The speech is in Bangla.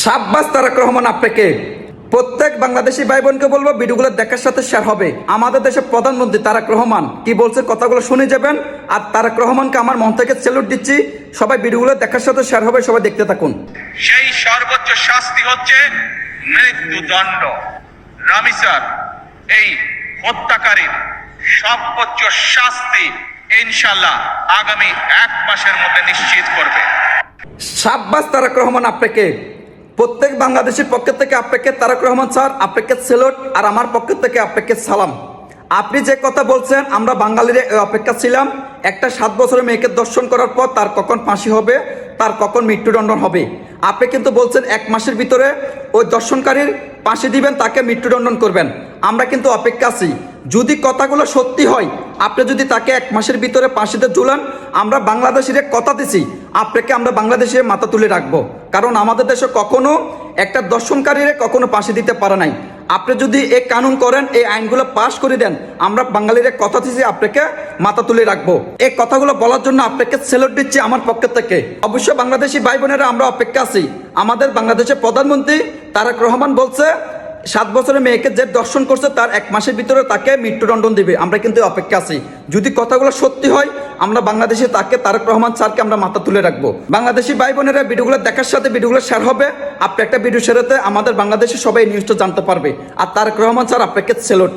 শাব্বাস তারেক রহমান আপনাকে। প্রত্যেক বাংলাদেশি ভাই বোনকে বলবো ভিডিওগুলো দেখার সাথে শেয়ার হবে। আমাদের দেশের প্রধানমন্ত্রী তারেক রহমান কি বলছে কথাগুলো শুনে যাবেন। আর তারেক রহমানকে আমার মন থেকে স্যালুট দিচ্ছি। সবাই ভিডিওগুলো দেখার সাথে শেয়ার হবে, সবাই দেখতে থাকুন। সেই সর্বোচ্চ শাস্তি হচ্ছে মৃত্যুদণ্ড। রামি স্যার এই হত্যাকারীর সর্বোচ্চ শাস্তি ইনশাল্লাহ আগামী 1 মাসের মধ্যে নিশ্চিত করবে। শাব্বাস তারেক রহমান আপনাকে। প্রত্যেক বাংলাদেশের পক্ষ থেকে আপনাকে তারেক রহমান স্যার আপনাকে স্যালুট, আর আমার পক্ষ থেকে আপনাকে সালাম। আপনি যে কথা বলছেন আমরা বাঙালিরা অপেক্ষা ছিলাম। একটা 7 বছরের মেয়েকে দর্শন করার পর তার কখন ফাঁসি হবে, তার কখন মৃত্যুদণ্ড হবে। আপনি কিন্তু বলছেন 1 মাসের ভিতরে ওই দর্শনকারীর ফাঁসি দিবেন, তাকে মৃত্যুদণ্ড করবেন। আমরা কিন্তু অপেক্ষা আছি। যদি কথাগুলো সত্যি হয়, আপনি যদি তাকে 1 মাসের ভিতরে ফাঁসিতে ঝুলান, আমরা বাংলাদেশিরা কথা দিছি আপনাকে আমরা বাংলাদেশের মাথা তুলে রাখবো। কারণ আমাদের দেশে কখনো একটা দর্শনকারীরা কখনো ফাঁসি দিতে পারে নাই। আপনি যদি এই কানুন করেন, এই আইনগুলো পাশ করে দেন, আমরা বাঙালিরা কথা দিচ্ছি আপনাকে মাথা তুলে রাখবো। এই কথাগুলো বলার জন্য আপনাকে স্যালুট দিচ্ছি আমার পক্ষ থেকে। অবশ্যই বাংলাদেশি ভাই বোনেরা আমরা অপেক্ষা আছি। আমাদের বাংলাদেশের প্রধানমন্ত্রী তারেক রহমান বলছে 7 বছরের মেয়েকে যে দর্শন করছে তার 1 মাসের ভিতরে তাকে মৃত্যুদণ্ড দিবে। আমরা কিন্তু অপেক্ষা আছি। যদি কথাগুলো সত্যি হয়, আমরা বাংলাদেশে তাকে তারেক রহমান স্যারকে আমরা মাথা তুলে রাখবো। বাংলাদেশি ভাই বোনেরা ভিডিওগুলো দেখার সাথে ভিডিওগুলো শেয়ার হবে। আপনি একটা ভিডিও শেয়ারতে আমাদের বাংলাদেশে সবাই নিউজটা জানতে পারবে। আর তারেক রহমান স্যার আপনাকে স্যালুট।